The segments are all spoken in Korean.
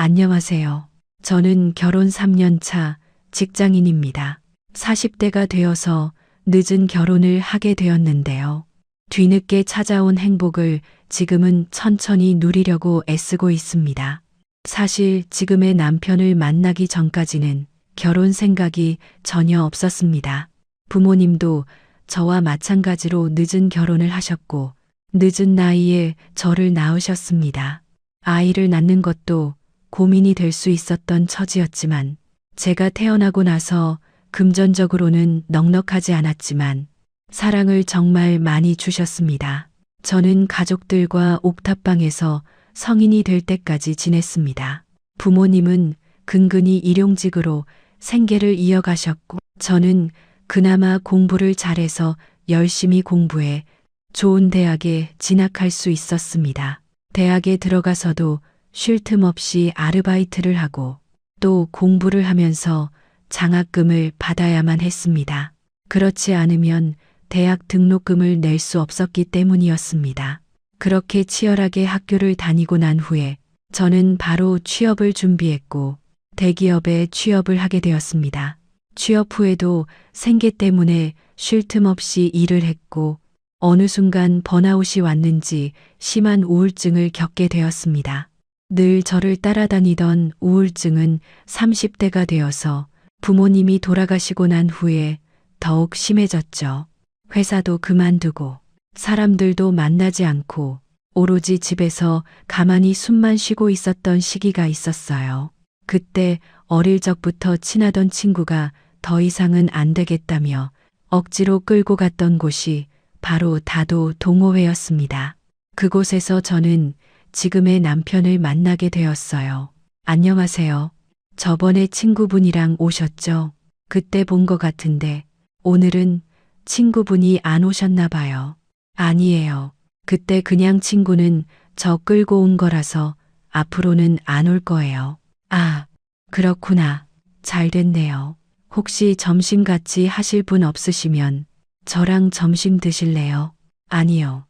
안녕하세요. 저는 결혼 3년 차 직장인입니다. 40대가 되어서 늦은 결혼을 하게 되었는데요. 뒤늦게 찾아온 행복을 지금은 천천히 누리려고 애쓰고 있습니다. 사실 지금의 남편을 만나기 전까지는 결혼 생각이 전혀 없었습니다. 부모님도 저와 마찬가지로 늦은 결혼을 하셨고 늦은 나이에 저를 낳으셨습니다. 아이를 낳는 것도 고민이 될 수 있었던 처지였지만 제가 태어나고 나서 금전적으로는 넉넉하지 않았지만 사랑을 정말 많이 주셨습니다. 저는 가족들과 옥탑방에서 성인이 될 때까지 지냈습니다. 부모님은 근근히 일용직으로 생계를 이어가셨고 저는 그나마 공부를 잘해서 열심히 공부해 좋은 대학에 진학할 수 있었습니다. 대학에 들어가서도 쉴 틈 없이 아르바이트를 하고 또 공부를 하면서 장학금을 받아야만 했습니다. 그렇지 않으면 대학 등록금을 낼 수 없었기 때문이었습니다. 그렇게 치열하게 학교를 다니고 난 후에 저는 바로 취업을 준비했고 대기업에 취업을 하게 되었습니다. 취업 후에도 생계 때문에 쉴 틈 없이 일을 했고 어느 순간 번아웃이 왔는지 심한 우울증을 겪게 되었습니다. 늘 저를 따라다니던 우울증은 30대가 되어서 부모님이 돌아가시고 난 후에 더욱 심해졌죠. 회사도 그만두고 사람들도 만나지 않고 오로지 집에서 가만히 숨만 쉬고 있었던 시기가 있었어요. 그때 어릴 적부터 친하던 친구가 더 이상은 안 되겠다며 억지로 끌고 갔던 곳이 바로 다도 동호회였습니다. 그곳에서 저는 지금의 남편을 만나게 되었어요. 안녕하세요. 저번에 친구분이랑 오셨죠? 그때 본 것 같은데 오늘은 친구분이 안 오셨나 봐요. 아니에요. 그때 그냥 친구는 저 끌고 온 거라서 앞으로는 안 올 거예요. 아, 그렇구나. 잘 됐네요. 혹시 점심 같이 하실 분 없으시면 저랑 점심 드실래요? 아니요.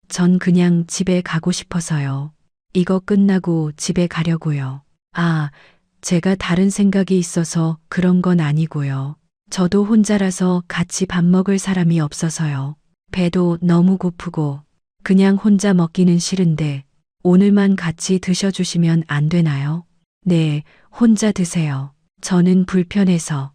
전 그냥 집에 가고 싶어서요. 이거 끝나고 집에 가려고요. 아, 제가 다른 생각이 있어서 그런 건 아니고요. 저도 혼자라서 같이 밥 먹을 사람이 없어서요. 배도 너무 고프고 그냥 혼자 먹기는 싫은데 오늘만 같이 드셔주시면 안 되나요? 네, 혼자 드세요. 저는 불편해서.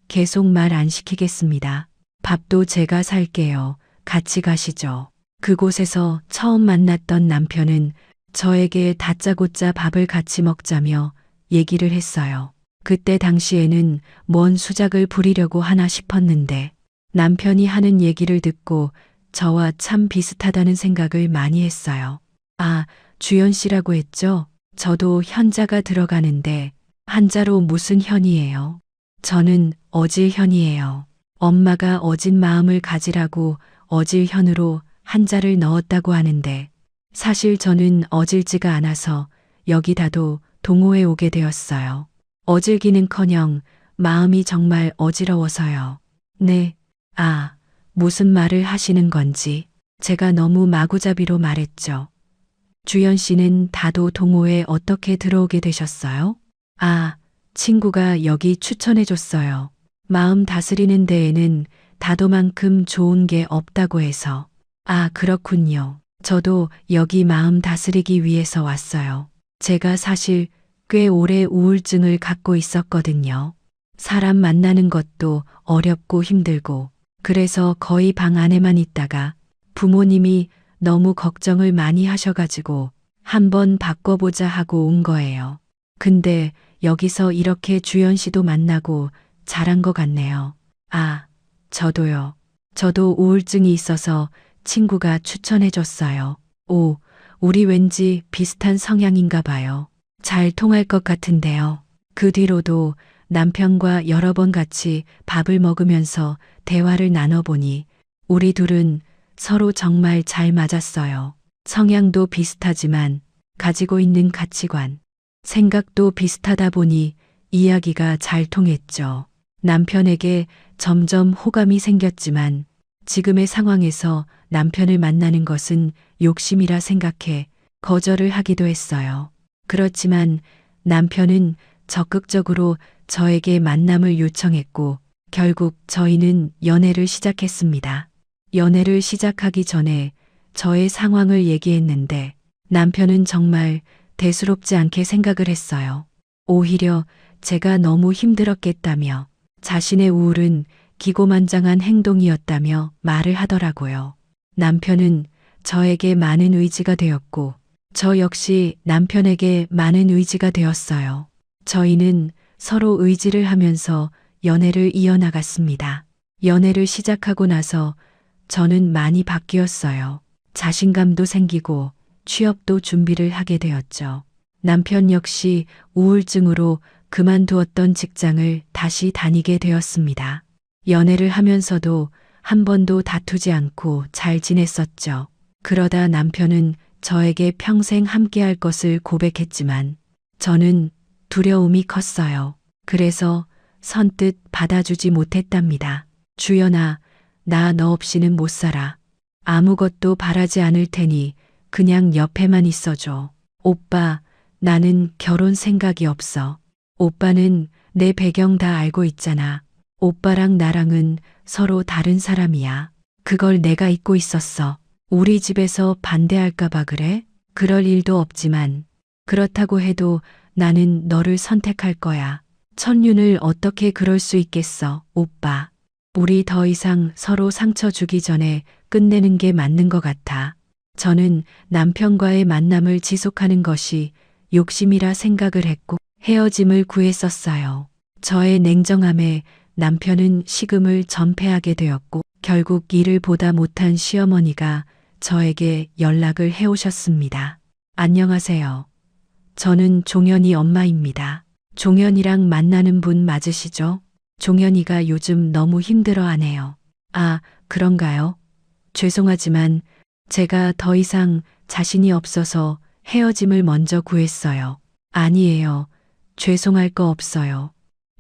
계속 말 안 시키겠습니다. 밥도 제가 살게요. 같이 가시죠. 그곳에서 처음 만났던 남편은 저에게 다짜고짜 밥을 같이 먹자며 얘기를 했어요. 그때 당시에는 뭔 수작을 부리려고 하나 싶었는데 남편이 하는 얘기를 듣고 저와 참 비슷하다는 생각을 많이 했어요. 아, 주연 씨라고 했죠? 저도 현자가 들어가는데 한자로 무슨 현이에요? 저는 어질현이에요. 엄마가 어진 마음을 가지라고 어질현으로 한자를 넣었다고 하는데 사실 저는 어질지가 않아서 여기다도 동호회 오게 되었어요. 어질기는커녕 마음이 정말 어지러워서요. 네, 무슨 말을 하시는 건지 제가 너무 마구잡이로 말했죠. 주연 씨는 다도 동호회 어떻게 들어오게 되셨어요? 친구가 여기 추천해줬어요. 마음 다스리는 데에는 다도만큼 좋은 게 없다고 해서. 그렇군요. 저도 여기 마음 다스리기 위해서 왔어요. 제가 사실 꽤 오래 우울증을 갖고 있었거든요. 사람 만나는 것도 어렵고 힘들고 그래서 거의 방 안에만 있다가 부모님이 너무 걱정을 많이 하셔가지고 한번 바꿔보자 하고 온 거예요. 근데 여기서 이렇게 주연 씨도 만나고 잘한 것 같네요. 저도요. 저도 우울증이 있어서 친구가 추천해줬어요. 우리 왠지 비슷한 성향인가 봐요. 잘 통할 것 같은데요. 그 뒤로도 남편과 여러 번 같이 밥을 먹으면서 대화를 나눠보니 우리 둘은 서로 정말 잘 맞았어요. 성향도 비슷하지만 가지고 있는 가치관, 생각도 비슷하다 보니 이야기가 잘 통했죠. 남편에게 점점 호감이 생겼지만 지금의 상황에서 남편을 만나는 것은 욕심이라 생각해 거절을 하기도 했어요. 그렇지만 남편은 적극적으로 저에게 만남을 요청했고 결국 저희는 연애를 시작했습니다. 연애를 시작하기 전에 저의 상황을 얘기했는데 남편은 정말 대수롭지 않게 생각을 했어요. 오히려 제가 너무 힘들었겠다며 자신의 우울은 기고만장한 행동이었다며 말을 하더라고요. 남편은 저에게 많은 의지가 되었고 저 역시 남편에게 많은 의지가 되었어요. 저희는 서로 의지를 하면서 연애를 이어나갔습니다. 연애를 시작하고 나서 저는 많이 바뀌었어요. 자신감도 생기고 취업도 준비를 하게 되었죠. 남편 역시 우울증으로 그만두었던 직장을 다시 다니게 되었습니다. 연애를 하면서도 한 번도 다투지 않고 잘 지냈었죠. 그러다 남편은 저에게 평생 함께할 것을 고백했지만 저는 두려움이 컸어요. 그래서 선뜻 받아주지 못했답니다. 주연아, 나 너 없이는 못 살아. 아무것도 바라지 않을 테니 그냥 옆에만 있어줘. 오빠, 나는 결혼 생각이 없어. 오빠는 내 배경 다 알고 있잖아. 오빠랑 나랑은 서로 다른 사람이야. 그걸 내가 잊고 있었어. 우리 집에서 반대할까봐 그래? 그럴 일도 없지만 그렇다고 해도 나는 너를 선택할 거야. 천륜을 어떻게 그럴 수 있겠어, 오빠. 우리 더 이상 서로 상처 주기 전에 끝내는 게 맞는 것 같아. 저는 남편과의 만남을 지속하는 것이 욕심이라 생각을 했고 헤어짐을 구했었어요. 저의 냉정함에 남편은 식음을 전폐하게 되었고 결국 일을 보다 못한 시어머니가 저에게 연락을 해오셨습니다. 안녕하세요. 저는 종현이 엄마입니다. 종현이랑 만나는 분 맞으시죠? 종현이가 요즘 너무 힘들어하네요. 아, 그런가요? 죄송하지만 제가 더 이상 자신이 없어서 헤어짐을 먼저 구했어요. 아니에요. 죄송할 거 없어요.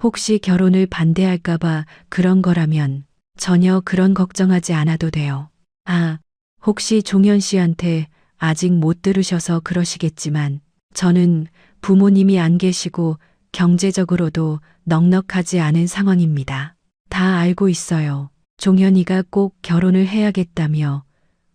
혹시 결혼을 반대할까봐 그런 거라면 전혀 그런 걱정하지 않아도 돼요. 아, 혹시 종현 씨한테 아직 못 들으셔서 그러시겠지만 저는 부모님이 안 계시고 경제적으로도 넉넉하지 않은 상황입니다. 다 알고 있어요. 종현이가 꼭 결혼을 해야겠다며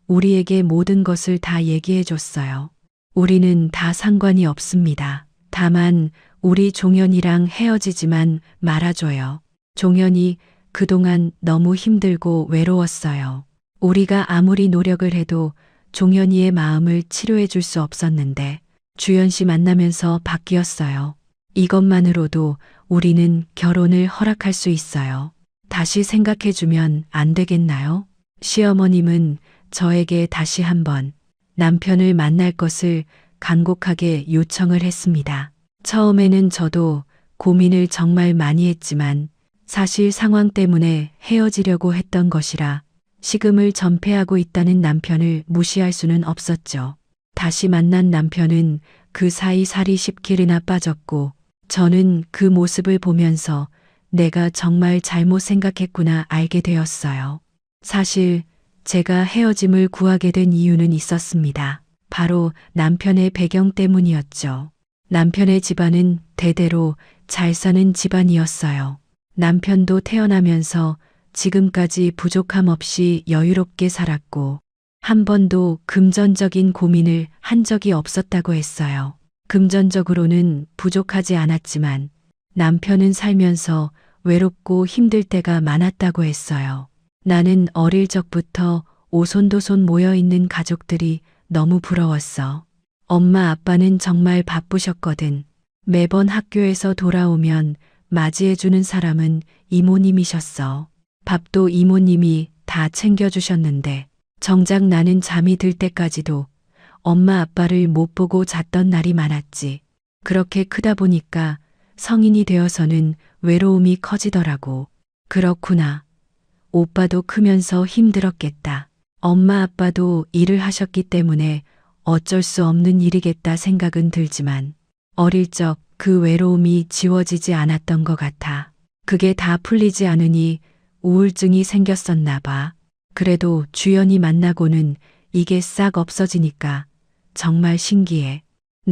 우리에게 모든 것을 다 얘기해 줬어요. 우리는 다 상관이 없습니다. 다만 우리 종현이랑 헤어지지만 말아줘요. 종현이 그동안 너무 힘들고 외로웠어요. 우리가 아무리 노력을 해도 종현이의 마음을 치료해 줄 수 없었는데 주연 씨 만나면서 바뀌었어요. 이것만으로도 우리는 결혼을 허락할 수 있어요. 다시 생각해 주면 안 되겠나요? 시어머님은 저에게 다시 한번 남편을 만날 것을 간곡하게 요청을 했습니다. 처음에는 저도 고민을 정말 많이 했지만 사실 상황 때문에 헤어지려고 했던 것이라 식음을 전폐하고 있다는 남편을 무시할 수는 없었죠. 다시 만난 남편은 그 사이 살이 10kg나 빠졌고 저는 그 모습을 보면서 내가 정말 잘못 생각했구나 알게 되었어요. 사실 제가 헤어짐을 구하게 된 이유는 있었습니다. 바로 남편의 배경 때문이었죠. 남편의 집안은 대대로 잘 사는 집안이었어요. 남편도 태어나면서 지금까지 부족함 없이 여유롭게 살았고 한 번도 금전적인 고민을 한 적이 없었다고 했어요. 금전적으로는 부족하지 않았지만 남편은 살면서 외롭고 힘들 때가 많았다고 했어요. 나는 어릴 적부터 오손도손 모여있는 가족들이 너무 부러웠어. 엄마 아빠는 정말 바쁘셨거든. 매번 학교에서 돌아오면 맞이해주는 사람은 이모님이셨어. 밥도 이모님이 다 챙겨주셨는데 정작 나는 잠이 들 때까지도 엄마 아빠를 못 보고 잤던 날이 많았지. 그렇게 크다 보니까 성인이 되어서는 외로움이 커지더라고. 그렇구나. 오빠도 크면서 힘들었겠다. 엄마 아빠도 일을 하셨기 때문에 어쩔 수 없는 일이겠다 생각은 들지만 어릴 적 그 외로움이 지워지지 않았던 것 같아. 그게 다 풀리지 않으니 우울증이 생겼었나 봐. 그래도 주연이 만나고는 이게 싹 없어지니까 정말 신기해.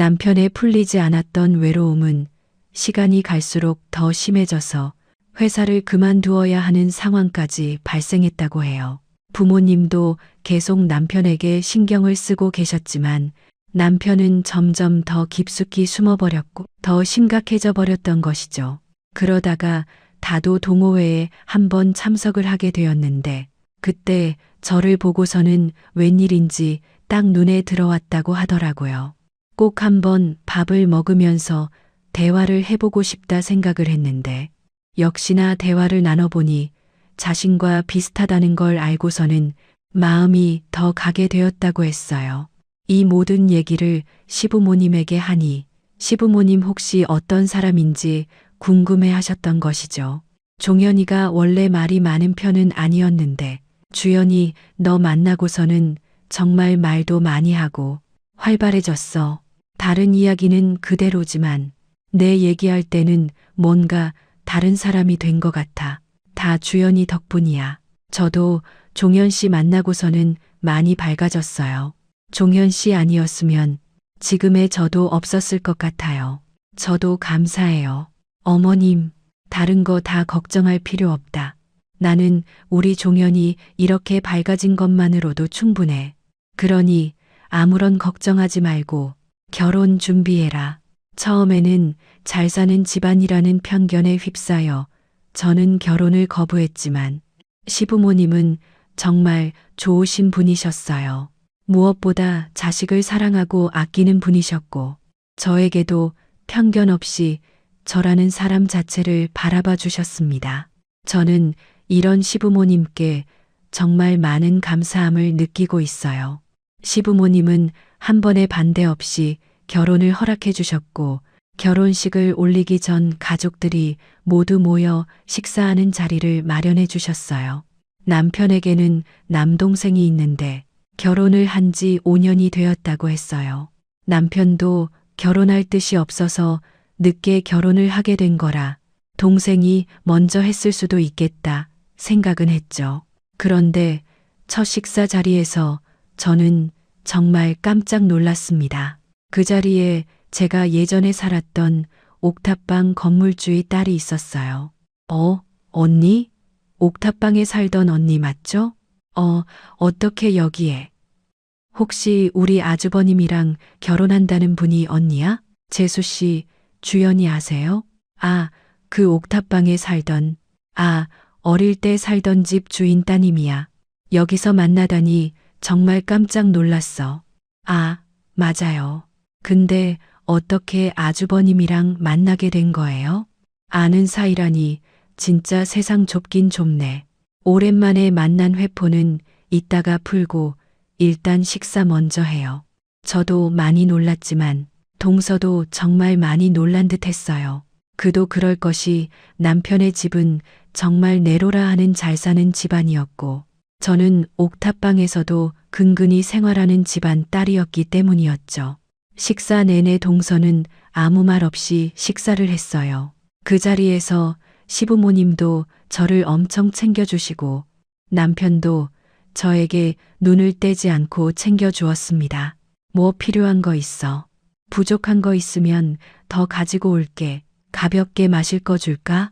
남편의 풀리지 않았던 외로움은 시간이 갈수록 더 심해져서 회사를 그만두어야 하는 상황까지 발생했다고 해요. 부모님도 계속 남편에게 신경을 쓰고 계셨지만 남편은 점점 더 깊숙이 숨어버렸고 더 심각해져 버렸던 것이죠. 그러다가 다도 동호회에 한번 참석을 하게 되었는데 그때 저를 보고서는 웬일인지 딱 눈에 들어왔다고 하더라고요. 꼭 한번 밥을 먹으면서 대화를 해보고 싶다 생각을 했는데 역시나 대화를 나눠보니 자신과 비슷하다는 걸 알고서는 마음이 더 가게 되었다고 했어요. 이 모든 얘기를 시부모님에게 하니 시부모님 혹시 어떤 사람인지 궁금해 하셨던 것이죠. 종현이가 원래 말이 많은 편은 아니었는데 주연이 너 만나고서는 정말 말도 많이 하고 활발해졌어. 다른 이야기는 그대로지만 내 얘기할 때는 뭔가 다른 사람이 된 것 같아. 다 주연이 덕분이야. 저도 종현 씨 만나고서는 많이 밝아졌어요. 종현 씨 아니었으면 지금의 저도 없었을 것 같아요. 저도 감사해요. 어머님, 다른 거 다 걱정할 필요 없다. 나는 우리 종현이 이렇게 밝아진 것만으로도 충분해. 그러니 아무런 걱정하지 말고 결혼 준비해라. 처음에는 잘 사는 집안이라는 편견에 휩싸여 저는 결혼을 거부했지만 시부모님은 정말 좋으신 분이셨어요. 무엇보다 자식을 사랑하고 아끼는 분이셨고 저에게도 편견 없이 저라는 사람 자체를 바라봐 주셨습니다. 저는 이런 시부모님께 정말 많은 감사함을 느끼고 있어요. 시부모님은 한 번의 반대 없이 결혼을 허락해 주셨고 결혼식을 올리기 전 가족들이 모두 모여 식사하는 자리를 마련해 주셨어요. 남편에게는 남동생이 있는데 결혼을 한 지 5년이 되었다고 했어요. 남편도 결혼할 뜻이 없어서 늦게 결혼을 하게 된 거라 동생이 먼저 했을 수도 있겠다 생각은 했죠. 그런데 첫 식사 자리에서 저는 정말 깜짝 놀랐습니다. 그 자리에 제가 예전에 살았던 옥탑방 건물주의 딸이 있었어요. 언니? 옥탑방에 살던 언니 맞죠? 어떻게 여기에? 혹시 우리 아주버님이랑 결혼한다는 분이 언니야? 재수 씨, 주연이 아세요? 그 옥탑방에 살던, 어릴 때 살던 집 주인 따님이야. 여기서 만나다니 정말 깜짝 놀랐어. 맞아요. 근데 어떻게 아주버님이랑 만나게 된 거예요? 아는 사이라니 진짜 세상 좁긴 좁네. 오랜만에 만난 회포는 이따가 풀고 일단 식사 먼저 해요. 저도 많이 놀랐지만 동서도 정말 많이 놀란 듯 했어요. 그도 그럴 것이 남편의 집은 정말 내로라 하는 잘 사는 집안이었고 저는 옥탑방에서도 근근히 생활하는 집안 딸이었기 때문이었죠. 식사 내내 동서는 아무 말 없이 식사를 했어요. 그 자리에서 시부모님도 저를 엄청 챙겨주시고 남편도 저에게 눈을 떼지 않고 챙겨주었습니다. 뭐 필요한 거 있어? 부족한 거 있으면 더 가지고 올게. 가볍게 마실 거 줄까?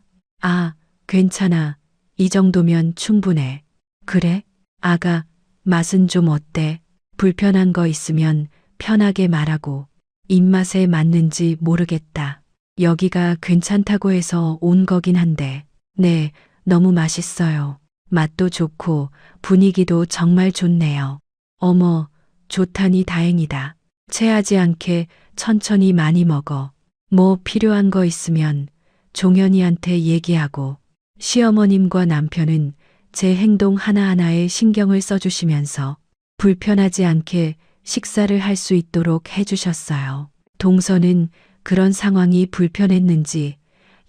괜찮아. 이 정도면 충분해. 그래? 아가, 맛은 좀 어때? 불편한 거 있으면 편하게 말하고. 입맛에 맞는지 모르겠다. 여기가 괜찮다고 해서 온 거긴 한데. 네, 너무 맛있어요. 맛도 좋고 분위기도 정말 좋네요. 어머, 좋다니 다행이다. 체하지 않게 천천히 많이 먹어. 뭐 필요한 거 있으면 종현이한테 얘기하고. 시어머님과 남편은 제 행동 하나하나에 신경을 써주시면서 불편하지 않게 식사를 할 수 있도록 해주셨어요. 동서는 그런 상황이 불편했는지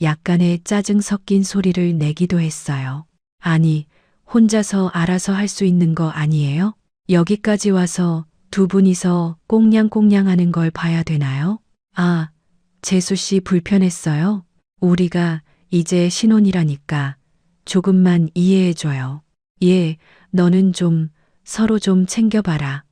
약간의 짜증 섞인 소리를 내기도 했어요. 아니, 혼자서 알아서 할 수 있는 거 아니에요? 여기까지 와서 두 분이서 꽁냥꽁냥 하는 걸 봐야 되나요? 재수 씨 불편했어요? 우리가 이제 신혼이라니까 조금만 이해해줘요. 너는 좀 서로 좀 챙겨봐라.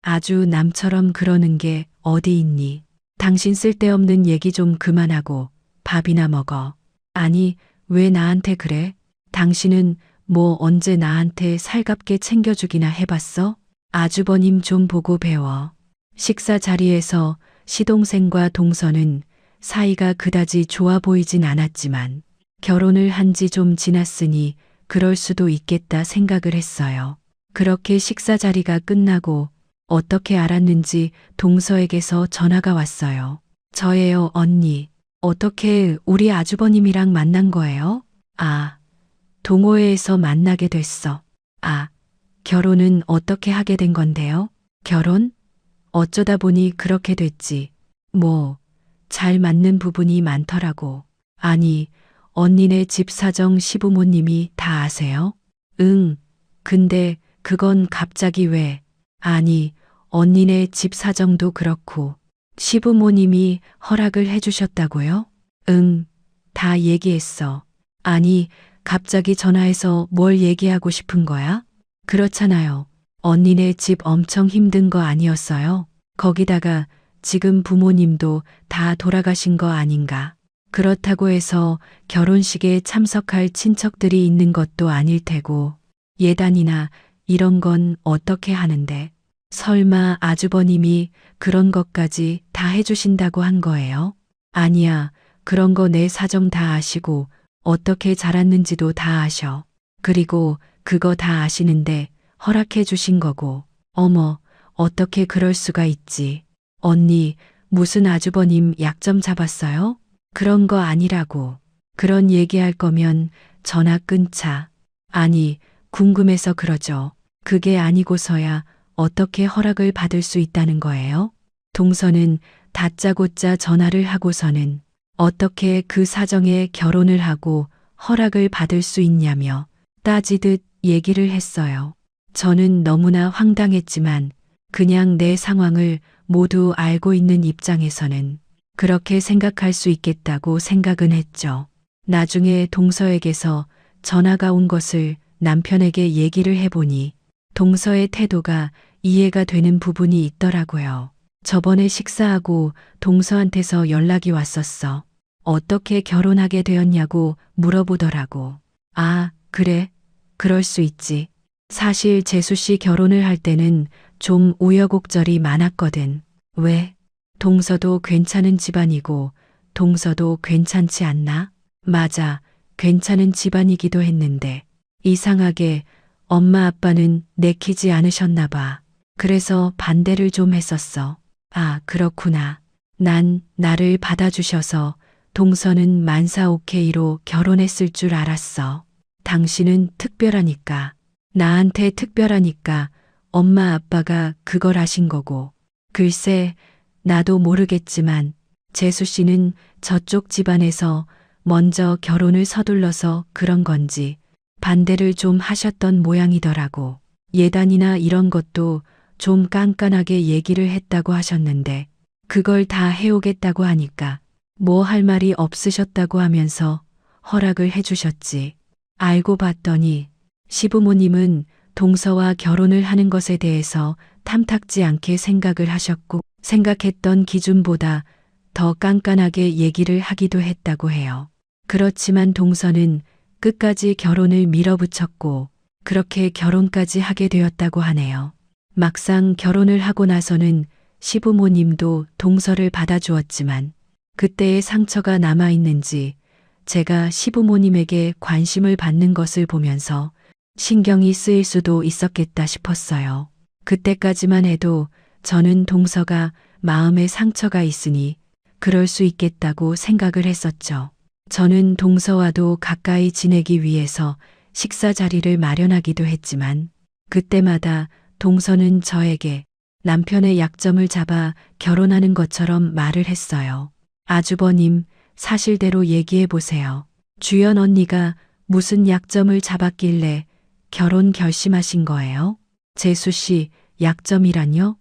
아주 남처럼 그러는 게 어디 있니? 당신 쓸데없는 얘기 좀 그만하고 밥이나 먹어. 아니, 왜 나한테 그래? 당신은 뭐 언제 나한테 살갑게 챙겨주기나 해봤어? 아주버님 좀 보고 배워. 식사 자리에서 시동생과 동서는 사이가 그다지 좋아 보이진 않았지만 결혼을 한 지 좀 지났으니 그럴 수도 있겠다 생각을 했어요. 그렇게 식사 자리가 끝나고 어떻게 알았는지 동서에게서 전화가 왔어요. 저예요, 언니. 어떻게 우리 아주버님이랑 만난 거예요? 아, 동호회에서 만나게 됐어. 아, 결혼은 어떻게 하게 된 건데요? 결혼? 어쩌다 보니 그렇게 됐지. 뭐, 잘 맞는 부분이 많더라고. 아니, 언니네 집 사정 시부모님이 다 아세요? 응, 근데 그건 갑자기 왜? 아니, 언니네 집 사정도 그렇고, 시부모님이 허락을 해주셨다고요? 응, 다 얘기했어. 아니, 갑자기 전화해서 뭘 얘기하고 싶은 거야? 그렇잖아요. 언니네 집 엄청 힘든 거 아니었어요? 거기다가 지금 부모님도 다 돌아가신 거 아닌가? 그렇다고 해서 결혼식에 참석할 친척들이 있는 것도 아닐 테고, 예단이나 이런 건 어떻게 하는데? 설마 아주버님이 그런 것까지 다 해주신다고 한 거예요? 아니야, 그런 거 내 사정 다 아시고 어떻게 자랐는지도 다 아셔. 그리고 그거 다 아시는데 허락해 주신 거고. 어머, 어떻게 그럴 수가 있지. 언니, 무슨 아주버님 약점 잡았어요? 그런 거 아니라고. 그런 얘기할 거면 전화 끊자. 아니, 궁금해서 그러죠. 그게 아니고서야 어떻게 허락을 받을 수 있다는 거예요? 동서는 다짜고짜 전화를 하고서는 어떻게 그 사정에 결혼을 하고 허락을 받을 수 있냐며 따지듯 얘기를 했어요. 저는 너무나 황당했지만 그냥 내 상황을 모두 알고 있는 입장에서는 그렇게 생각할 수 있겠다고 생각은 했죠. 나중에 동서에게서 전화가 온 것을 남편에게 얘기를 해보니 동서의 태도가 이해가 되는 부분이 있더라고요. 저번에 식사하고 동서한테서 연락이 왔었어. 어떻게 결혼하게 되었냐고 물어보더라고. 아, 그래. 그럴 수 있지. 사실 재수 씨 결혼을 할 때는 좀 우여곡절이 많았거든. 왜? 동서도 괜찮은 집안이고 동서도 괜찮지 않나? 맞아. 괜찮은 집안이기도 했는데 이상하게 엄마 아빠는 내키지 않으셨나 봐. 그래서 반대를 좀 했었어. 아, 그렇구나. 난 나를 받아주셔서 동서는 만사 오케이로 결혼했을 줄 알았어. 당신은 특별하니까. 나한테 특별하니까 엄마 아빠가 그걸 아신 거고. 글쎄, 나도 모르겠지만 재수 씨는 저쪽 집안에서 먼저 결혼을 서둘러서 그런 건지 반대를 좀 하셨던 모양이더라고. 예단이나 이런 것도 좀 깐깐하게 얘기를 했다고 하셨는데 그걸 다 해오겠다고 하니까 뭐 할 말이 없으셨다고 하면서 허락을 해주셨지. 알고 봤더니 시부모님은 동서와 결혼을 하는 것에 대해서 탐탁지 않게 생각을 하셨고 생각했던 기준보다 더 깐깐하게 얘기를 하기도 했다고 해요. 그렇지만 동서는 끝까지 결혼을 밀어붙였고 그렇게 결혼까지 하게 되었다고 하네요. 막상 결혼을 하고 나서는 시부모님도 동서를 받아주었지만 그때의 상처가 남아있는지 제가 시부모님에게 관심을 받는 것을 보면서 신경이 쓰일 수도 있었겠다 싶었어요. 그때까지만 해도 저는 동서가 마음에 상처가 있으니 그럴 수 있겠다고 생각을 했었죠. 저는 동서와도 가까이 지내기 위해서 식사 자리를 마련하기도 했지만 그때마다 동서는 저에게 남편의 약점을 잡아 결혼하는 것처럼 말을 했어요. 아주버님, 사실대로 얘기해 보세요. 주연 언니가 무슨 약점을 잡았길래 결혼 결심하신 거예요? 재수 씨, 약점이란요?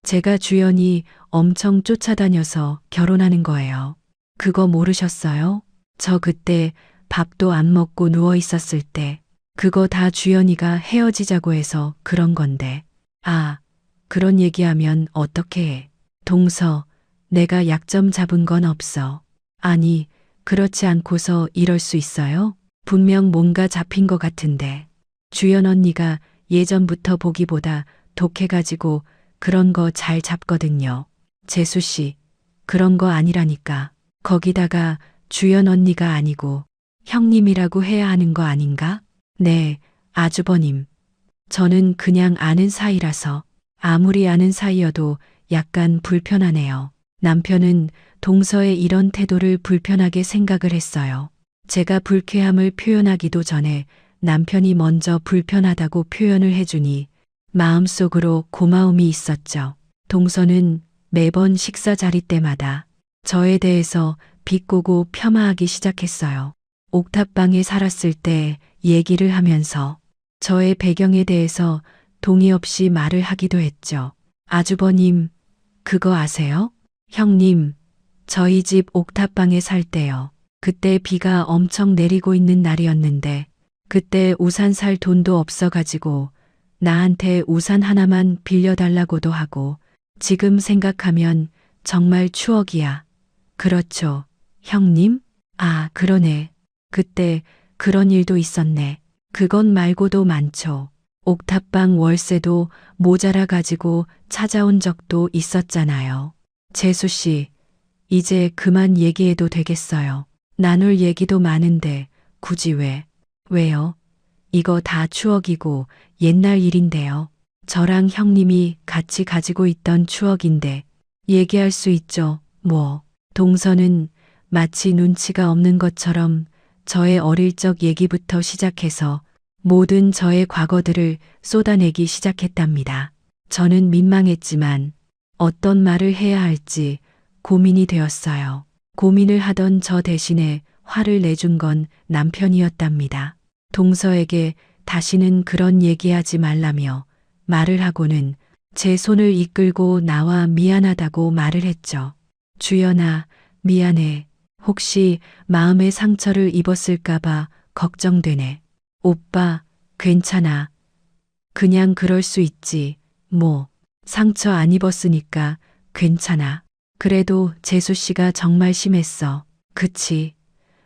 제가 주연이 엄청 쫓아다녀서 결혼하는 거예요. 그거 모르셨어요? 저 그때 밥도 안 먹고 누워 있었을 때 그거 다 주연이가 헤어지자고 해서 그런 건데. 아, 그런 얘기하면 어떻게 해? 동서, 내가 약점 잡은 건 없어. 아니, 그렇지 않고서 이럴 수 있어요? 분명 뭔가 잡힌 것 같은데. 주연 언니가 예전부터 보기보다 독해가지고 그런 거 잘 잡거든요. 재수 씨, 그런 거 아니라니까. 거기다가 주연 언니가 아니고 형님이라고 해야 하는 거 아닌가? 네, 아주버님. 저는 그냥 아는 사이라서 아무리 아는 사이여도 약간 불편하네요. 남편은 동서의 이런 태도를 불편하게 생각을 했어요. 제가 불쾌함을 표현하기도 전에 남편이 먼저 불편하다고 표현을 해주니 마음속으로 고마움이 있었죠. 동서는 매번 식사 자리 때마다 저에 대해서 비꼬고 폄하하기 시작했어요. 옥탑방에 살았을 때 얘기를 하면서 저의 배경에 대해서 동의 없이 말을 하기도 했죠. 아주버님, 그거 아세요? 형님, 저희 집 옥탑방에 살 때요. 그때 비가 엄청 내리고 있는 날이었는데 그때 우산 살 돈도 없어가지고 나한테 우산 하나만 빌려달라고도 하고 지금 생각하면 정말 추억이야. 그렇죠. 형님? 아, 그러네. 그때 그런 일도 있었네. 그건 말고도 많죠. 옥탑방 월세도 모자라 가지고 찾아온 적도 있었잖아요. 재수 씨, 이제 그만 얘기해도 되겠어요. 나눌 얘기도 많은데 굳이 왜요? 이거 다 추억이고 옛날 일인데요. 저랑 형님이 같이 가지고 있던 추억인데 얘기할 수 있죠. 뭐. 동서는 마치 눈치가 없는 것처럼 저의 어릴 적 얘기부터 시작해서 모든 저의 과거들을 쏟아내기 시작했답니다. 저는 민망했지만 어떤 말을 해야 할지 고민이 되었어요. 고민을 하던 저 대신에 화를 내준 건 남편이었답니다. 동서에게 다시는 그런 얘기하지 말라며 말을 하고는 제 손을 이끌고 나와 미안하다고 말을 했죠. 주연아, 미안해. 혹시 마음의 상처를 입었을까봐 걱정되네. 오빠, 괜찮아. 그냥 그럴 수 있지. 뭐, 상처 안 입었으니까 괜찮아. 그래도 재수 씨가 정말 심했어. 그치?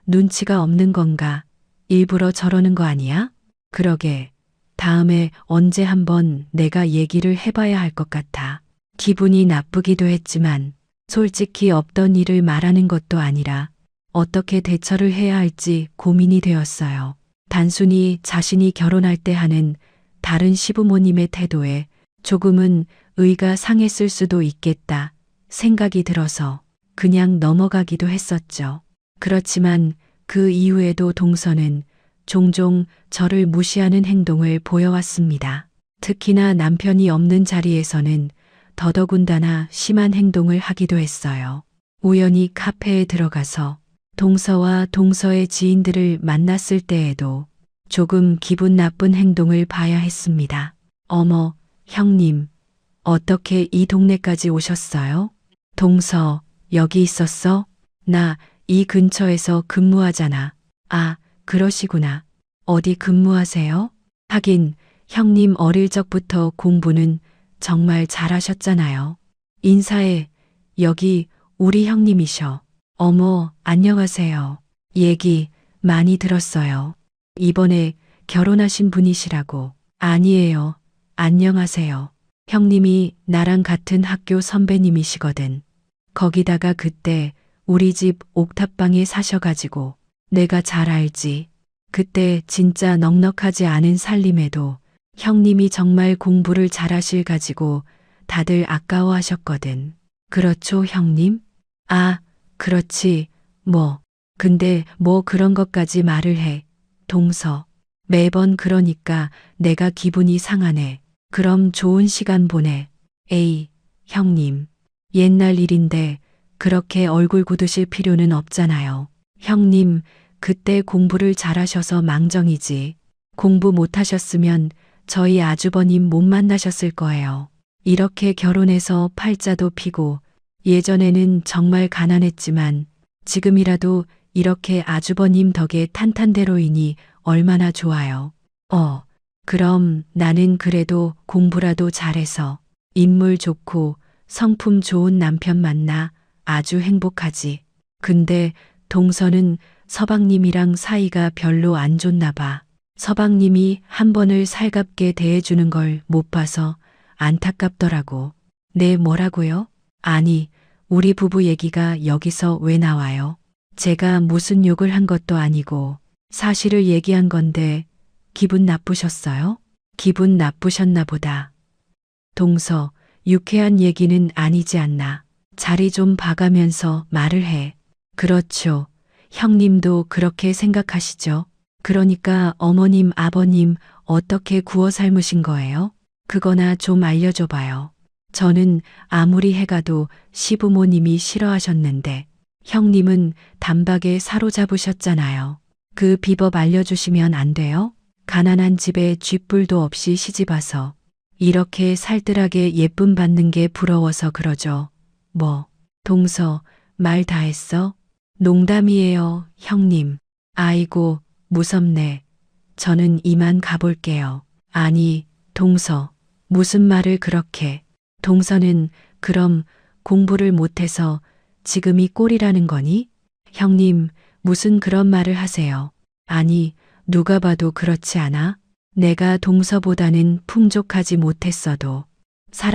눈치가 없는 건가? 일부러 저러는 거 아니야? 그러게. 다음에 언제 한번 내가 얘기를 해봐야 할 것 같아. 기분이 나쁘기도 했지만 솔직히 없던 일을 말하는 것도 아니라 어떻게 대처를 해야 할지 고민이 되었어요. 단순히 자신이 결혼할 때 하는 다른 시부모님의 태도에 조금은 의가 상했을 수도 있겠다 생각이 들어서 그냥 넘어가기도 했었죠. 그렇지만 그 이후에도 동서는 종종 저를 무시하는 행동을 보여왔습니다. 특히나 남편이 없는 자리에서는 더더군다나 심한 행동을 하기도 했어요. 우연히 카페에 들어가서 동서와 동서의 지인들을 만났을 때에도 조금 기분 나쁜 행동을 봐야 했습니다. 어머, 형님, 어떻게 이 동네까지 오셨어요? 동서, 여기 있었어? 나 이 근처에서 근무하잖아. 아, 그러시구나. 어디 근무하세요? 하긴 형님 어릴 적부터 공부는 정말 잘하셨잖아요. 인사해. 여기 우리 형님이셔. 어머, 안녕하세요. 얘기 많이 들었어요. 이번에 결혼하신 분이시라고. 아니에요. 안녕하세요. 형님이 나랑 같은 학교 선배님이시거든. 거기다가 그때 우리 집 옥탑방에 사셔가지고 내가 잘 알지. 그때 진짜 넉넉하지 않은 살림에도 형님이 정말 공부를 잘하실 가지고 다들 아까워하셨거든. 그렇죠, 형님? 아, 그렇지. 뭐. 근데 뭐 그런 것까지 말을 해. 동서. 매번 그러니까 내가 기분이 상하네. 그럼 좋은 시간 보내. 에이, 형님. 옛날 일인데 그렇게 얼굴 굳으실 필요는 없잖아요. 형님, 그때 공부를 잘하셔서 망정이지. 공부 못하셨으면 저희 아주버님 못 만나셨을 거예요. 이렇게 결혼해서 팔자도 피고 예전에는 정말 가난했지만 지금이라도 이렇게 아주버님 덕에 탄탄대로이니 얼마나 좋아요. 그럼 나는 그래도 공부라도 잘해서 인물 좋고 성품 좋은 남편 만나 아주 행복하지. 근데 동서는 서방님이랑 사이가 별로 안 좋나 봐. 서방님이 한 번을 살갑게 대해주는 걸 못 봐서 안타깝더라고. 네, 뭐라고요? 아니, 우리 부부 얘기가 여기서 왜 나와요? 제가 무슨 욕을 한 것도 아니고 사실을 얘기한 건데 기분 나쁘셨어요? 기분 나쁘셨나 보다. 동서, 유쾌한 얘기는 아니지 않나. 자리 좀 봐가면서 말을 해. 그렇죠. 형님도 그렇게 생각하시죠? 그러니까 어머님, 아버님 어떻게 구워 삶으신 거예요? 그거나 좀 알려줘 봐요. 저는 아무리 해가도 시부모님이 싫어하셨는데 형님은 단박에 사로잡으셨잖아요. 그 비법 알려주시면 안 돼요? 가난한 집에 쥐뿔도 없이 시집와서 이렇게 살뜰하게 예쁨 받는 게 부러워서 그러죠. 뭐, 동서, 말 다 했어? 농담이에요, 형님. 아이고, 무섭네. 저는 이만 가볼게요. 아니, 동서, 무슨 말을 그렇게. 동서는 그럼 공부를 못해서 지금이 꼴이라는 거니? 형님, 무슨 그런 말을 하세요. 아니, 누가 봐도 그렇지 않아? 내가 동서보다는 풍족하지 못했어도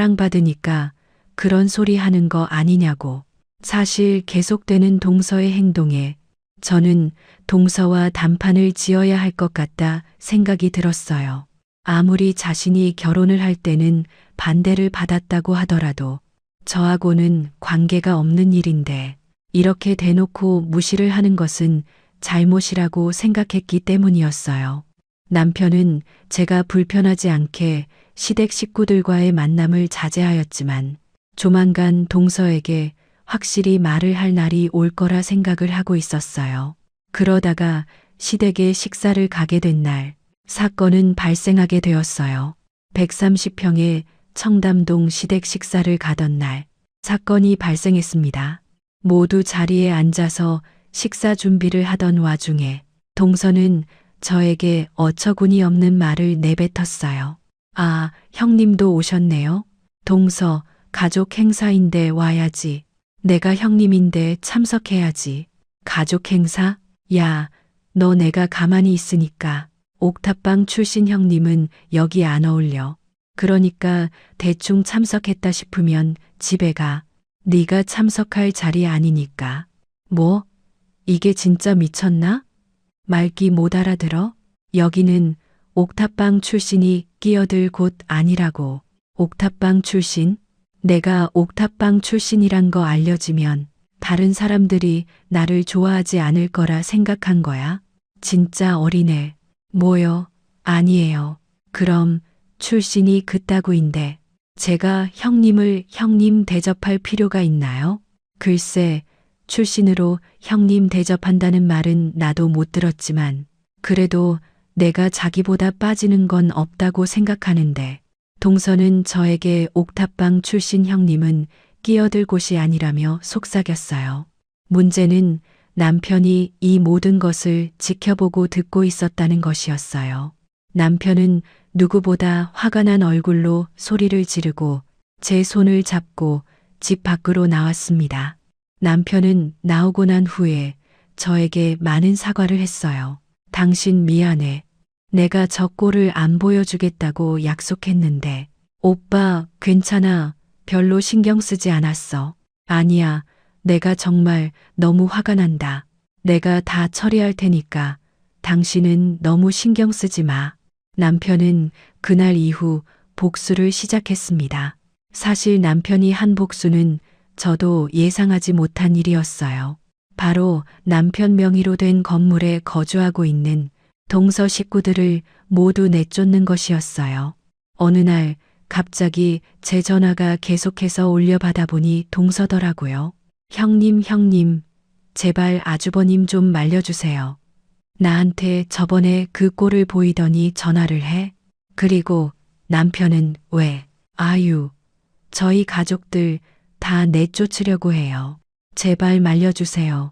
사랑받으니까 그런 소리 하는 거 아니냐고. 사실 계속되는 동서의 행동에 저는 동서와 단판을 지어야 할 것 같다 생각이 들었어요. 아무리 자신이 결혼을 할 때는 반대를 받았다고 하더라도 저하고는 관계가 없는 일인데 이렇게 대놓고 무시를 하는 것은 잘못이라고 생각했기 때문이었어요. 남편은 제가 불편하지 않게 시댁 식구들과의 만남을 자제하였지만 조만간 동서에게 확실히 말을 할 날이 올 거라 생각을 하고 있었어요. 그러다가 시댁에 식사를 가게 된 날, 사건은 발생하게 되었어요. 130평의 청담동 시댁 식사를 가던 날, 사건이 발생했습니다. 모두 자리에 앉아서 식사 준비를 하던 와중에 동서는 저에게 어처구니 없는 말을 내뱉었어요. 아, 형님도 오셨네요. 동서, 가족 행사인데 와야지. 내가 형님인데 참석해야지. 가족 행사? 야, 너 내가 가만히 있으니까 옥탑방 출신 형님은 여기 안 어울려. 그러니까 대충 참석했다 싶으면 집에 가. 네가 참석할 자리 아니니까. 뭐? 이게 진짜 미쳤나? 말귀 못 알아들어? 여기는 옥탑방 출신이 끼어들 곳 아니라고. 옥탑방 출신? 내가 옥탑방 출신이란 거 알려지면 다른 사람들이 나를 좋아하지 않을 거라 생각한 거야? 진짜 어리네. 뭐요? 아니에요. 그럼 출신이 그따구인데 제가 형님을 형님 대접할 필요가 있나요? 글쎄, 출신으로 형님 대접한다는 말은 나도 못 들었지만 그래도 내가 자기보다 빠지는 건 없다고 생각하는데 동서는 저에게 옥탑방 출신 형님은 끼어들 곳이 아니라며 속삭였어요. 문제는 남편이 이 모든 것을 지켜보고 듣고 있었다는 것이었어요. 남편은 누구보다 화가 난 얼굴로 소리를 지르고 제 손을 잡고 집 밖으로 나왔습니다. 남편은 나오고 난 후에 저에게 많은 사과를 했어요. 당신 미안해. 내가 저 꼴을 안 보여주겠다고 약속했는데. 오빠, 괜찮아. 별로 신경 쓰지 않았어. 아니야. 내가 정말 너무 화가 난다. 내가 다 처리할 테니까 당신은 너무 신경 쓰지 마. 남편은 그날 이후 복수를 시작했습니다. 사실 남편이 한 복수는 저도 예상하지 못한 일이었어요. 바로 남편 명의로 된 건물에 거주하고 있는 동서 식구들을 모두 내쫓는 것이었어요. 어느 날 갑자기 제 전화가 계속해서 올려받아 보니 동서더라고요. 형님, 제발 아주버님 좀 말려주세요. 나한테 저번에 그 꼴을 보이더니 전화를 해. 그리고 남편은 왜? 아유, 저희 가족들 다 내쫓으려고 해요. 제발 말려주세요.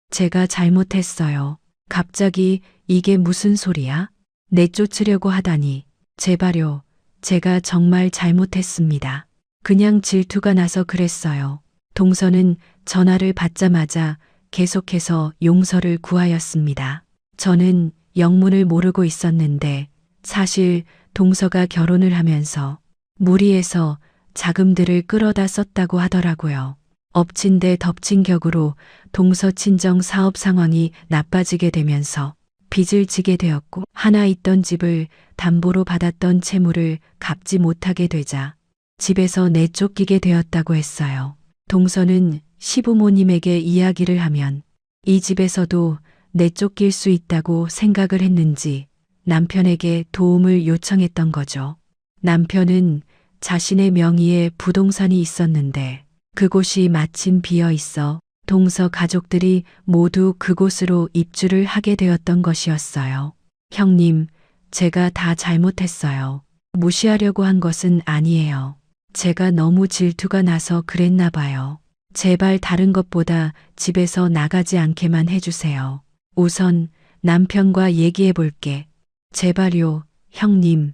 제가 잘못했어요. 갑자기 이게 무슨 소리야? 내쫓으려고 하다니. 제발요. 제가 정말 잘못했습니다. 그냥 질투가 나서 그랬어요. 동서는 전화를 받자마자 계속해서 용서를 구하였습니다. 저는 영문을 모르고 있었는데 사실 동서가 결혼을 하면서 무리해서 자금들을 끌어다 썼다고 하더라고요. 엎친 데 덮친 격으로 동서 친정 사업 상황이 나빠지게 되면서 빚을 지게 되었고 하나 있던 집을 담보로 받았던 채무를 갚지 못하게 되자 집에서 내쫓기게 되었다고 했어요. 동서는 시부모님에게 이야기를 하면 이 집에서도 내쫓길 수 있다고 생각을 했는지 남편에게 도움을 요청했던 거죠. 남편은 자신의 명의의 부동산이 있었는데 그곳이 마침 비어 있어 동서 가족들이 모두 그곳으로 입주를 하게 되었던 것이었어요. 형님, 제가 다 잘못했어요. 무시하려고 한 것은 아니에요. 제가 너무 질투가 나서 그랬나 봐요. 제발 다른 것보다 집에서 나가지 않게만 해주세요. 우선 남편과 얘기해 볼게. 제발요, 형님.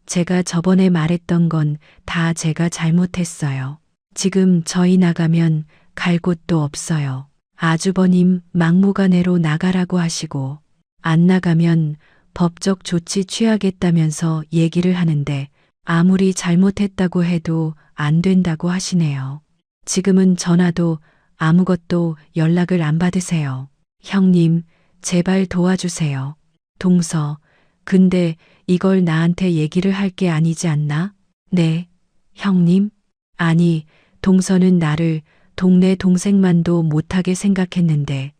제가 저번에 말했던 건 다 제가 잘못했어요. 지금 저희 나가면 갈 곳도 없어요. 아주버님 막무가내로 나가라고 하시고 안 나가면 법적 조치 취하겠다면서 얘기를 하는데 아무리 잘못했다고 해도 안 된다고 하시네요. 지금은 전화도 아무것도 연락을 안 받으세요. 형님, 제발 도와주세요. 동서, 근데 이걸 나한테 얘기를 할 게 아니지 않나? 네, 형님? 아니, 동서는 나를 동네 동생만도 못하게 생각했는데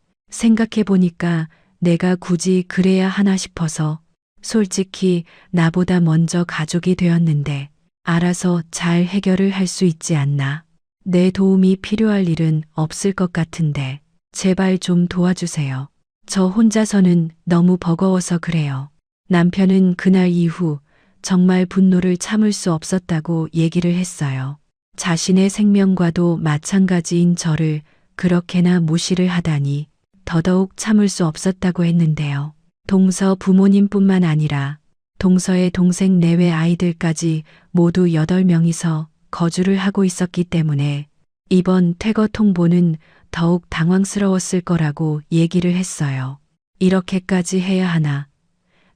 생각해보니까 내가 굳이 그래야 하나 싶어서 솔직히 나보다 먼저 가족이 되었는데 알아서 잘 해결을 할 수 있지 않나. 내 도움이 필요할 일은 없을 것 같은데 제발 좀 도와주세요. 저 혼자서는 너무 버거워서 그래요. 남편은 그날 이후 정말 분노를 참을 수 없었다고 얘기를 했어요. 자신의 생명과도 마찬가지인 저를 그렇게나 무시를 하다니 더더욱 참을 수 없었다고 했는데요. 동서 부모님뿐만 아니라 동서의 동생 내외 아이들까지 모두 8명이서 거주를 하고 있었기 때문에 이번 퇴거 통보는 더욱 당황스러웠을 거라고 얘기를 했어요. 이렇게까지 해야 하나.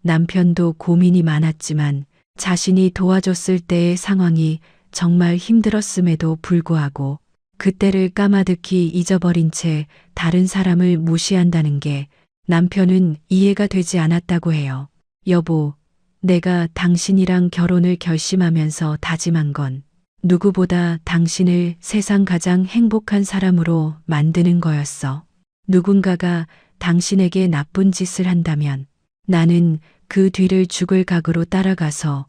남편도 고민이 많았지만 자신이 도와줬을 때의 상황이 정말 힘들었음에도 불구하고 그때를 까마득히 잊어버린 채 다른 사람을 무시한다는 게 남편은 이해가 되지 않았다고 해요. 여보, 내가 당신이랑 결혼을 결심하면서 다짐한 건 누구보다 당신을 세상 가장 행복한 사람으로 만드는 거였어. 누군가가 당신에게 나쁜 짓을 한다면 나는 그 뒤를 죽을 각오로 따라가서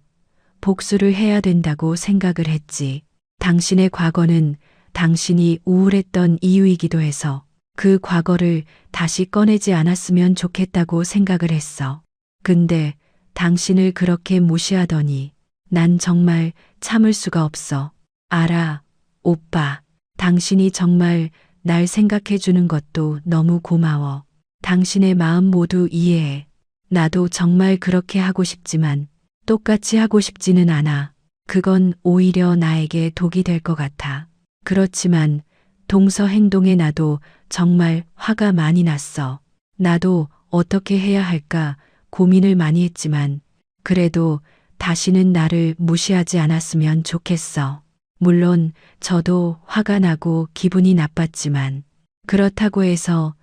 복수를 해야 된다고 생각을 했지. 당신의 과거는 당신이 우울했던 이유이기도 해서 그 과거를 다시 꺼내지 않았으면 좋겠다고 생각을 했어. 근데 당신을 그렇게 무시하더니 난 정말 참을 수가 없어. 알아, 오빠. 당신이 정말 날 생각해 주는 것도 너무 고마워. 당신의 마음 모두 이해해. 나도 정말 그렇게 하고 싶지만 똑같이 하고 싶지는 않아. 그건 오히려 나에게 독이 될 것 같아. 그렇지만 동서 행동에 나도 정말 화가 많이 났어. 나도 어떻게 해야 할까 고민을 많이 했지만 그래도 다시는 나를 무시하지 않았으면 좋겠어. 물론 저도 화가 나고 기분이 나빴지만 그렇다고 해서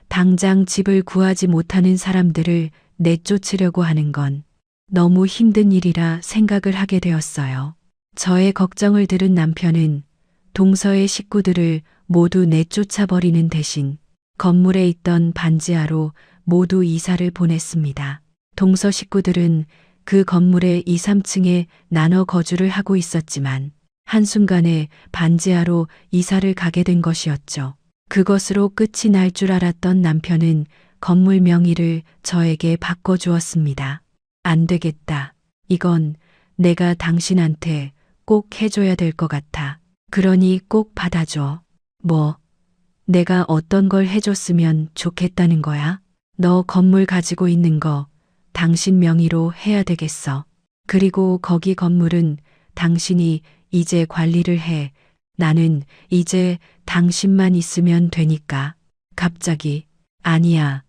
당장 집을 구하지 못하는 사람들을 내쫓으려고 하는 건 너무 힘든 일이라 생각을 하게 되었어요. 저의 걱정을 들은 남편은 동서의 식구들을 모두 내쫓아버리는 대신 건물에 있던 반지하로 모두 이사를 보냈습니다. 동서 식구들은 그 건물의 2, 3층에 나눠 거주를 하고 있었지만 한순간에 반지하로 이사를 가게 된 것이었죠. 그것으로 끝이 날 줄 알았던 남편은 건물 명의를 저에게 바꿔주었습니다. 안 되겠다. 이건 내가 당신한테 꼭 해줘야 될 것 같아. 그러니 꼭 받아줘. 뭐, 내가 어떤 걸 해줬으면 좋겠다는 거야? 너 건물 가지고 있는 거 당신 명의로 해야 되겠어. 그리고 거기 건물은 당신이 이제 관리를 해. 나는 이제 당신만 있으면 되니까. 갑자기, 아니야.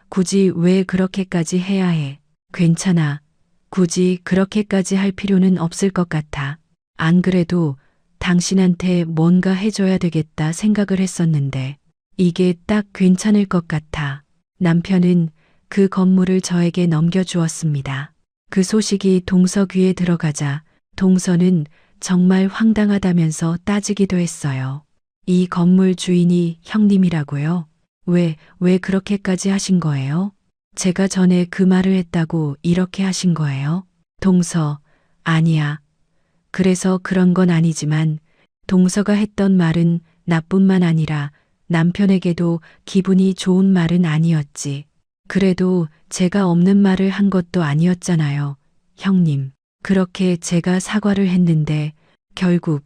굳이 왜 그렇게까지 해야 해? 괜찮아. 굳이 그렇게까지 할 필요는 없을 것 같아. 안 그래도 당신한테 뭔가 해줘야 되겠다 생각을 했었는데, 이게 딱 괜찮을 것 같아. 남편은 그 건물을 저에게 넘겨주었습니다. 그 소식이 동서 귀에 들어가자 동서는 정말 황당하다면서 따지기도 했어요. 이 건물 주인이 형님이라고요? 왜 그렇게까지 하신 거예요? 제가 전에 그 말을 했다고 이렇게 하신 거예요? 동서, 아니야. 그래서 그런 건 아니지만 동서가 했던 말은 나뿐만 아니라 남편에게도 기분이 좋은 말은 아니었지. 그래도 제가 없는 말을 한 것도 아니었잖아요. 형님, 그렇게 제가 사과를 했는데 결국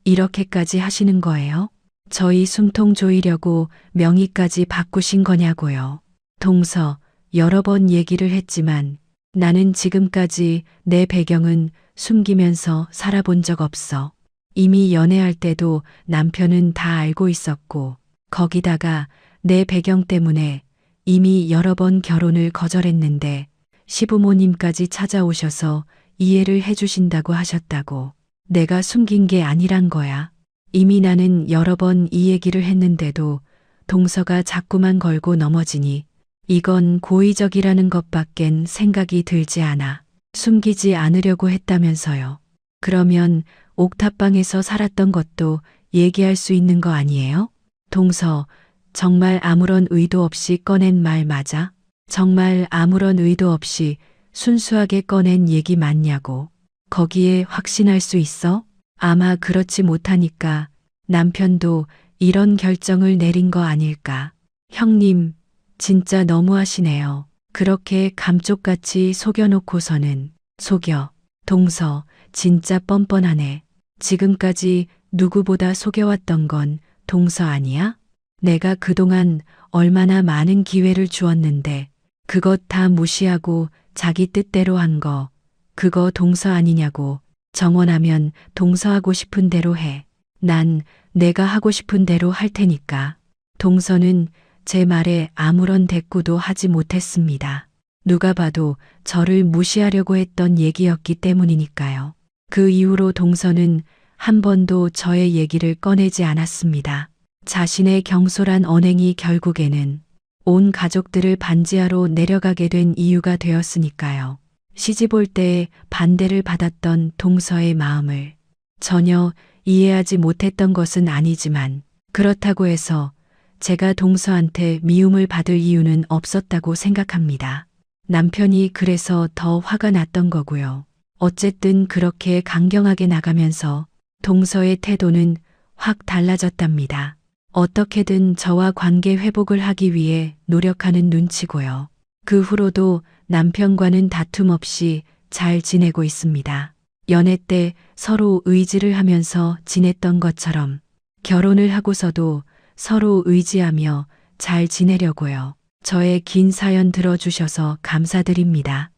이렇게까지 하시는 거예요? 저희 숨통 조이려고 명의까지 바꾸신 거냐고요. 동서, 여러 번 얘기를 했지만 나는 지금까지 내 배경은 숨기면서 살아본 적 없어. 이미 연애할 때도 남편은 다 알고 있었고, 거기다가 내 배경 때문에 이미 여러 번 결혼을 거절했는데 시부모님까지 찾아오셔서 이해를 해주신다고 하셨다고. 내가 숨긴 게 아니란 거야. 이미 나는 여러 번 이 얘기를 했는데도 동서가 자꾸만 걸고 넘어지니 이건 고의적이라는 것밖엔 생각이 들지 않아. 숨기지 않으려고 했다면서요. 그러면 옥탑방에서 살았던 것도 얘기할 수 있는 거 아니에요? 동서, 정말 아무런 의도 없이 꺼낸 말 맞아? 정말 아무런 의도 없이 순수하게 꺼낸 얘기 맞냐고. 거기에 확신할 수 있어? 아마 그렇지 못하니까 남편도 이런 결정을 내린 거 아닐까. 형님, 진짜 너무하시네요. 그렇게 감쪽같이 속여놓고서는. 속여. 동서, 진짜 뻔뻔하네. 지금까지 누구보다 속여왔던 건 동서 아니야? 내가 그동안 얼마나 많은 기회를 주었는데 그것 다 무시하고 자기 뜻대로 한 거, 그거 동서 아니냐고. 정원하면 동서하고 싶은 대로 해. 난 내가 하고 싶은 대로 할 테니까. 동서는 제 말에 아무런 대꾸도 하지 못했습니다. 누가 봐도 저를 무시하려고 했던 얘기였기 때문이니까요. 그 이후로 동서는 한 번도 저의 얘기를 꺼내지 않았습니다. 자신의 경솔한 언행이 결국에는 온 가족들을 반지하로 내려가게 된 이유가 되었으니까요. 시집 올 때에 반대를 받았던 동서의 마음을 전혀 이해하지 못했던 것은 아니지만 그렇다고 해서 제가 동서한테 미움을 받을 이유는 없었다고 생각합니다. 남편이 그래서 더 화가 났던 거고요. 어쨌든 그렇게 강경하게 나가면서 동서의 태도는 확 달라졌답니다. 어떻게든 저와 관계 회복을 하기 위해 노력하는 눈치고요. 그 후로도 남편과는 다툼 없이 잘 지내고 있습니다. 연애 때 서로 의지를 하면서 지냈던 것처럼 결혼을 하고서도 서로 의지하며 잘 지내려고요. 저의 긴 사연 들어주셔서 감사드립니다.